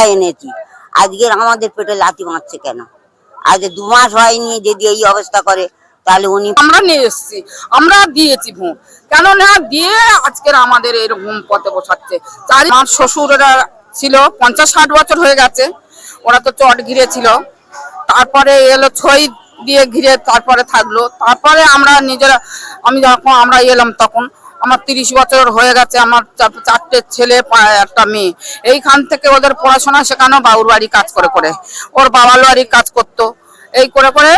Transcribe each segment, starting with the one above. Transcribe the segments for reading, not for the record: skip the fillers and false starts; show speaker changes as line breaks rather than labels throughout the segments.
এনেছি, আজকের আমাদের পেটে লাথি মারছে কেন? আজ 2 মাস হয়নি, যদি এই অবস্থা করে তাহলে উনি
আমরা নিয়ে এসেছি, আমরা দিয়েছি ভোট, কেন না দিয়ে আজকের আমাদের এরকম পথে বসাচ্ছে। আমার শ্বশুরেরা ছিল 50-60 বছর হয়ে গেছে, ওরা তো চট ঘিরে ছিল, তারপরে এলো ছই দিয়ে ঘিরে, তারপরে থাকলো, তারপরে আমরা নিজেরা, আমি যখন আমরা এলাম তখন আমার 30 বছর হয়ে গেছে, আমার 4টে ছেলে একটা মেয়ে। এইখান থেকে ওদের পড়াশোনা শেখানো বাবুর বাড়ি কাজ করে করে, ওর বাবার বাড়ি কাজ করতো, এই করে করে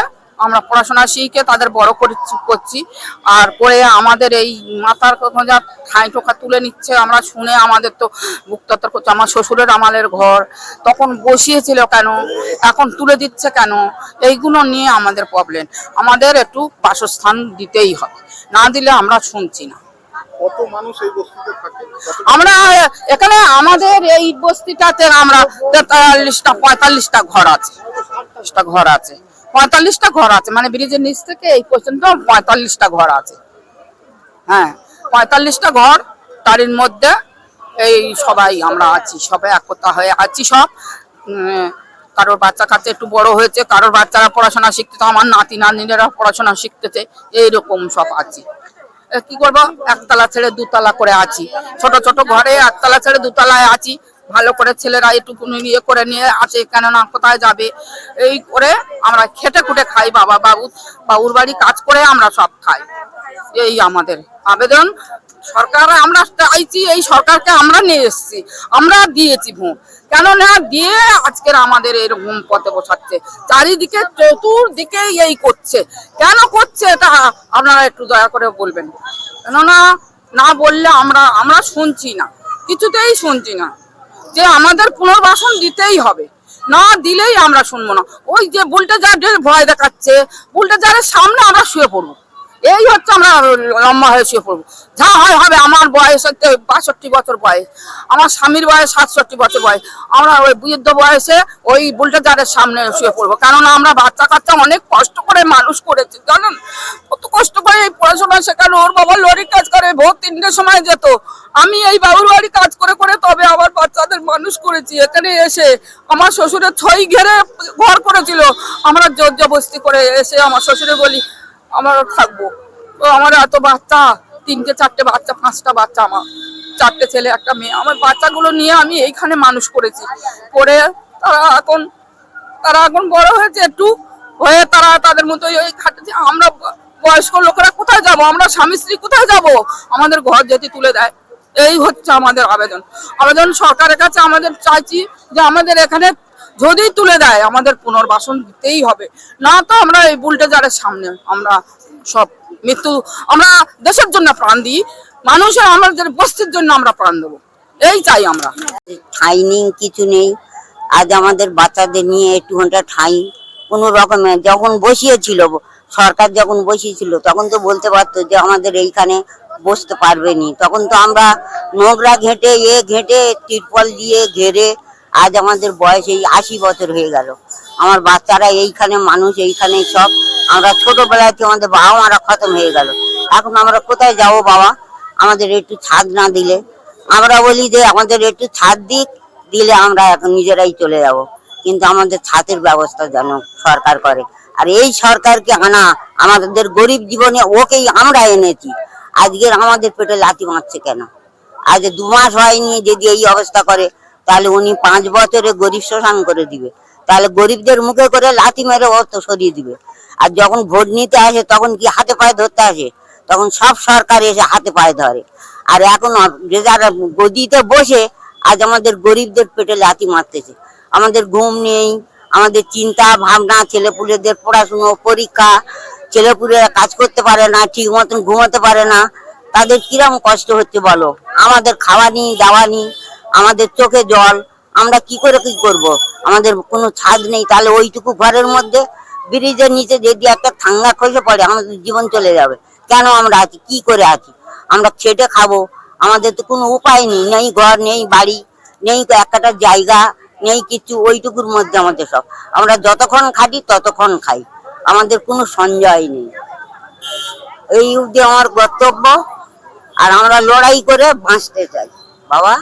আমরা পড়াশোনা শিখে তাদের বড় করছি। আর করে আমাদের এই মাথার যা ঠাঁই টোকা তুলে নিচ্ছে, আমরা শুনে আমাদের তো বুক তত্তর করছে। আমার শ্বশুরের আমাদের ঘর তখন বসিয়েছিল কেন, এখন তুলে দিচ্ছে কেন, এইগুলো নিয়ে আমাদের প্রবলেম। আমাদের একটু বাসস্থান দিতেই হবে, না দিলে আমরা শুনছি না।
কত মানুষ এই বস্তিতে থাকে?
আমরা এখানে আমাদের এই বস্তিটাতে আমরা 45টা ঘর আছে, 45টা ঘর আছে, মানে ব্রিজের নিচ থেকে এই পর্যন্ত 45টা ঘর আছে। হ্যাঁ, 45টা ঘর, তার মধ্যে এই সবাই আমরা আছি, সবাই একতা হয়ে আছি সব। কারোর বাচ্চা কাচ্চা একটু বড় হয়েছে, কারোর বাচ্চারা পড়াশোনা শিখতেছে, আমার নাতি নাতনিরা পড়াশোনা শিখতেছে, এইরকম সব আছি। কি করবো, একতলা ছেড়ে দুতলা করে আছি, ছোট ছোট ঘরে একতলা ছেড়ে দুতলায় আছি। ভালো করে ছেলেরা একটু ইয়ে করে নিয়ে আছে, কেননা কোথায় যাবে, এই করে আমরা খেটে খুটে খাই। বাবুর বাড়ি কাজ করে আমরা সব খাই, এই আমাদের আবেদন। সরকার আমরা চাইছি, এই সরকারকে আমরা নিয়ে এসেছি, আমরা দিয়েছি ভোট, কেন না দিয়ে আজকের আমাদের এরকম পথে বসাচ্ছে। চারিদিকে চতুর্দিকে এই করছে, কেন করছে এটা আপনারা একটু দয়া করে বলবেন, কেননা না বললে আমরা শুনছি না, কিছুতেই শুনছি না, যে আমাদের পুনর্বাসন দিতেই হবে, না দিলেই আমরা শুনবো না। ওই যে বুলডোজারের ভয় দেখাচ্ছে, বুলডোজারের সামনে আমরা শুয়ে পড়বো, এই হচ্ছে আমরা লম্বা হয়ে শুয়ে পড়বো, যা হয় হবে। আমার বয়স হচ্ছে 62 বছর বয়স, আমার স্বামীর বয়স 67 বছর বয়স, আমরা ওই বৃদ্ধ বয়সে ওই বুলডোজারের সামনে শুয়ে পড়বো, কেননা আমরা বাচ্চা কাচ্চা অনেক কষ্ট করে মানুষ করেছি, জানেন কত কষ্ট করে এই পড়াশোনা শেখানো। ওর বাবা লরি কাজ করে, ভোর 3টের সময় যেত, আমি এই বাবুর বাড়ি কাজ করে করে তবে আমার বাচ্চাদের মানুষ করেছি। এখানে এসে আমার শ্বশুরের ছই ঘেরে ঘর করেছিল, আমরা জোর জবরদস্তি করে এসে আমার শ্বশুরে বলি আমরা থাকবো। তো আমার এত বাচ্চা, 3টে 4টে বাচ্চা, 5টা বাচ্চা, আমার 4টে ছেলে একটা মেয়ে, আমার বাচ্চাগুলো নিয়ে আমি এইখানে মানুষ করেছি, করে তারা এখন বড় হয়েছে একটু হয়ে, তারা তাদের মতো ওই খাটেছে। আমরা বয়স্ক লোকেরা কোথায় যাব, আমরা স্বামী স্ত্রী কোথায় যাব, আমাদের ঘর যদি তুলে দেয়, এই হচ্ছে আমাদের আবেদন সরকারের কাছে। আমাদের চাইছি যে আমাদের এখানে যদি তুলে দেয়, আমাদের পুনর্বাসন দিতেই হবে, না তো আমরা এই বুলডোজারের সামনে আমরা সব মৃত্যু, আমরা দেশের জন্য প্রাণ দিই, মানুষের আমাদের বস্তির জন্য আমরা প্রাণ দেবো, এই চাই আমরা।
ঠাঁই নেই, কিছু নেই। আজ আমাদের বাচ্চাদের নিয়ে একটু ঘন্টা ঠাঁই কোনো রকমের, যখন বসিয়েছিল সরকার, যখন বসিয়েছিল তখন তো বলতে পারতো যে আমাদের এইখানে বসতে পারবে নি, তখন তো আমরা নোংরা ঘেঁটে ঘেঁটে তিরপল দিয়ে ঘেরে, আজ আমাদের বয়স এই 80 বছর হয়ে গেল, আমার বাচ্চারা এইখানে মানুষ, এইখানে সব। আমরা ছোটবেলাতে আমাদের বাবা মারা খতম হয়ে গেল, এখন আমরা কোথায় যাব বাবা? আমাদের একটু ছাদ না দিলে, আমরা বলি যে আমাদের একটু ছাদ দিলে আমরা এখন নিজেরাই চলে যাব, কিন্তু আমাদের ছাদের ব্যবস্থা যেন সরকার করে। আর এই সরকারকে আনা, আমাদের গরিব জীবনে ওকেই আমরা এনেছি, আজকের আমাদের পেটে লাথি মারছে কেন? আজ 2 মাস হয়নি, যদি এই অবস্থা করে তাহলে উনি 5 বছরে গরিব শোষণ করে দিবে, তাহলে গরিবদের মুখে করে লাথি মেরে ও তো সরিয়ে দিবে। আর যখন ভোট নিতে আসে তখন কি হাতে পায়ে ধরতে আসে? তখন সব সরকার এসে হাতে পায়ে ধরে। আর এখন যারা গদিতে বসে আজ আমাদের গরিবদের পেটে লাথি মারতেছে, আমাদের ঘুম নেই, আমাদের চিন্তা ভাবনা, ছেলেপুলেদের পড়াশুনো পরীক্ষা, ছেলেপুলেরা কাজ করতে পারে না, ঠিক মতন ঘুমাতে পারে না, তাদের কিরম কষ্ট হচ্ছে বলো? আমাদের খাওয়া নেই, দাওয়া নেই, আমাদের চোখে জল, আমরা কি করে কি করব? আমাদের কোনো ছাদ নেই, তাহলে ওইটুকু ঘরের মধ্যে ব্রিজের নিচে যদি একটা ঠাঙ্গা খসে পড়ে আমাদের জীবন চলে যাবে। কেন আমরা আছি, কি করে আছি? আমরা খেটে খাবো, আমাদের তো কোনো উপায় নেই, নেই ঘর, নেই বাড়ি, নেই একটা জায়গা, নেই কিছু, ওইটুকুর মধ্যে আমাদের সব। আমরা যতক্ষণ খাটি ততক্ষণ খাই, আমাদের কোনো সঞ্চয় নেই। এই অবধি আমার কর্তব্য, আর আমরা লড়াই করে বাঁচতে চাই বাবা।